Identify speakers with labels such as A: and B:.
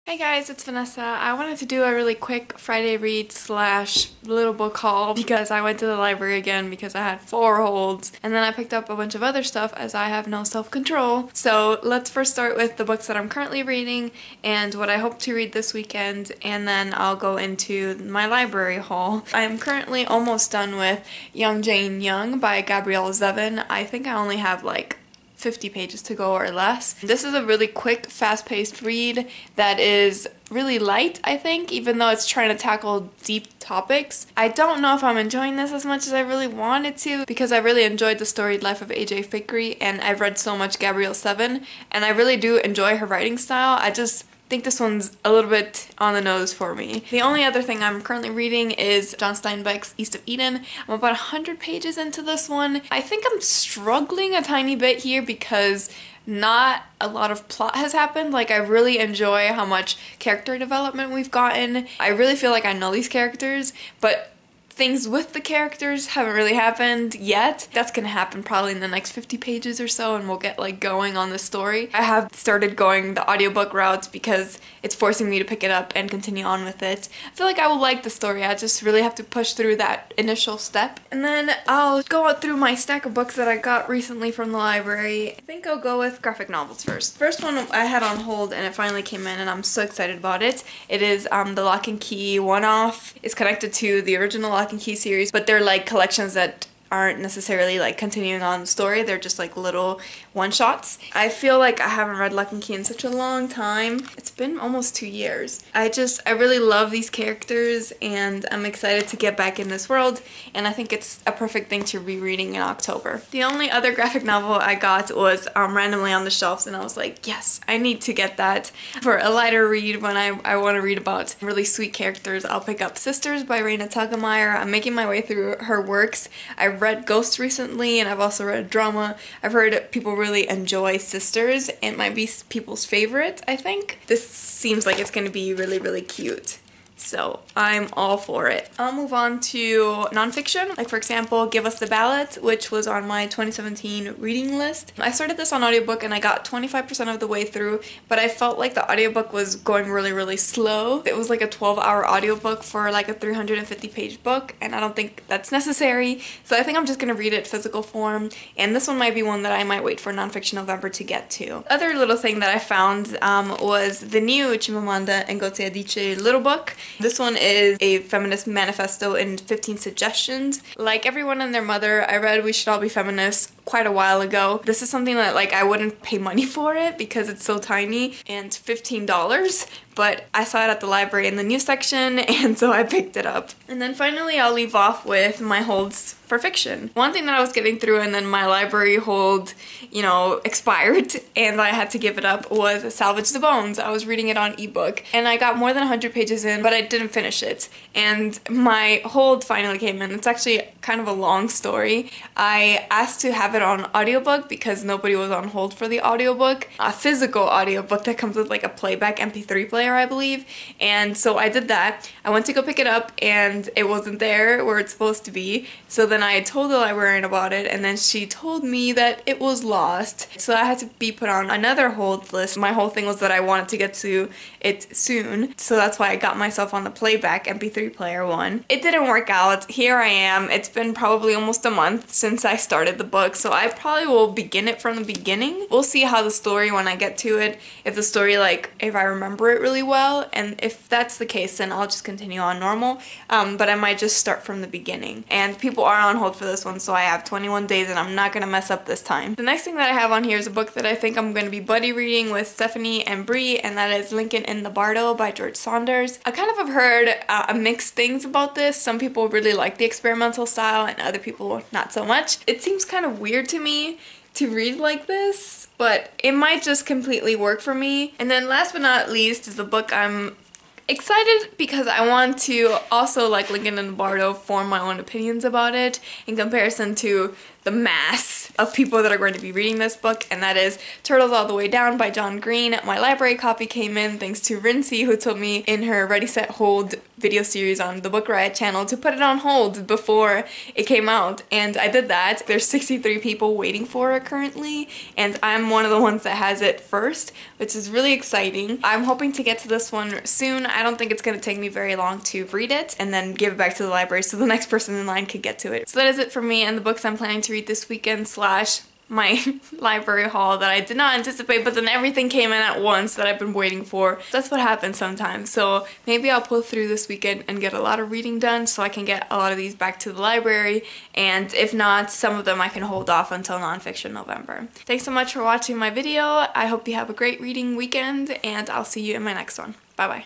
A: Hey guys, it's Vanessa. I wanted to do a really quick Friday read slash little book haul because I went to the library again because I had 4 holds, and then I picked up a bunch of other stuff as I have no self-control. So let's first start with the books that I'm currently reading and what I hope to read this weekend, and then I'll go into my library haul. I am currently almost done with Young Jane Young by Gabrielle Zevin. I think I only have like 50 pages to go or less. This is a really quick, fast-paced read that is really light, I think, even though it's trying to tackle deep topics. I don't know if I'm enjoying this as much as I really wanted to because I really enjoyed The Storied Life of Ijeawele, and I've read so much Gabrielle Zevin, and I really do enjoy her writing style. I just think this one's a little bit on the nose for me. The only other thing I'm currently reading is John Steinbeck's East of Eden. I'm about 100 pages into this one. I think I'm struggling a tiny bit here because not a lot of plot has happened. Like, I really enjoy how much character development we've gotten. I really feel like I know these characters, but things with the characters haven't really happened yet. That's gonna happen probably in the next 50 pages or so, and we'll get like going on the story. I have started going the audiobook route because it's forcing me to pick it up and continue on with it. I feel like I will like the story. I just really have to push through that initial step. And then I'll go through my stack of books that I got recently from the library. I think I'll go with graphic novels first. First one I had on hold and it finally came in and I'm so excited about it. It is the Locke and Key one-off. It's connected to the original Locke and Key series, but they're like collections that aren't necessarily like continuing on the story. They're just like little one-shots. I feel like I haven't read Locke and Key in such a long time. It's been almost 2 years. I really love these characters and I'm excited to get back in this world, and I think it's a perfect thing to rereading in October. The only other graphic novel I got was randomly on the shelves, and I was like, yes, I need to get that for a lighter read when I want to read about really sweet characters. I'll pick up Sisters by Raina Telgemeier. I'm making my way through her works. I've read Ghosts recently, and I've also read drama. I've heard people really enjoy Sisters. It might be people's favorite, I think. This seems like it's gonna be really, really cute. So I'm all for it. I'll move on to nonfiction, like for example, Give Us The Ballot, which was on my 2017 reading list. I started this on audiobook and I got 25% of the way through, but I felt like the audiobook was going really, really slow. It was like a 12-hour audiobook for like a 350-page book, and I don't think that's necessary. So I think I'm just gonna read it physical form, and this one might be one that I might wait for Nonfiction November to get to. Other little thing that I found was the new Chimamanda Ngozi Adichie little book. This one is a feminist manifesto in 15 suggestions. Like everyone and their mother, I read We Should All Be Feminist quite a while ago. This is something that like I wouldn't pay money for it because it's so tiny and $15, but I saw it at the library in the news section and so I picked it up. And then finally I'll leave off with my holds for fiction. One thing that I was getting through and then my library hold, you know, expired and I had to give it up was Salvage the Bones. I was reading it on ebook and I got more than 100 pages in, but I didn't finish it. And my hold finally came in. It's actually kind of a long story. I asked to have it on audiobook because nobody was on hold for the audiobook. A physical audiobook that comes with like a playback MP3 player, I believe. And so I did that. I went to go pick it up and it wasn't there where it's supposed to be. So then I told the librarian about it and then she told me that it was lost. So I had to be put on another hold list. My whole thing was that I wanted to get to it soon. So that's why I got myself on the playback MP3 player one. It didn't work out. Here I am. It's been probably almost a month since I started the book. So I probably will begin it from the beginning. We'll see how the story, when I get to it, if the story, like, if I remember it really well, and if that's the case, then I'll just continue on normal, but I might just start from the beginning. And people are on hold for this one, so I have 21 days and I'm not gonna mess up this time. The next thing that I have on here is a book that I think I'm gonna be buddy reading with Stephanie and Bree, and that is Lincoln in the Bardo by George Saunders. I kind of have heard mixed things about this. Some people really like the experimental style and other people not so much. It seems kind of weird to me to read like this, but it might just completely work for me. And then last but not least is the book I'm excited because I want to also, like Lincoln and Bardo, form my own opinions about it in comparison to the mass of people that are going to be reading this book, and that is Turtles All the Way Down by John Green. My library copy came in thanks to Rincey, who told me in her Ready Set Hold video series on the Book Riot channel to put it on hold before it came out, and I did that. There's 63 people waiting for it currently, and I'm one of the ones that has it first, which is really exciting. I'm hoping to get to this one soon. I don't think it's going to take me very long to read it and then give it back to the library so the next person in line could get to it. So that is it for me and the books I'm planning to read this weekend slash my library haul that I did not anticipate, but then everything came in at once that I've been waiting for. That's what happens sometimes. So maybe I'll pull through this weekend and get a lot of reading done so I can get a lot of these back to the library, and if not, some of them I can hold off until Nonfiction November. Thanks so much for watching my video. I hope you have a great reading weekend, and I'll see you in my next one. Bye bye.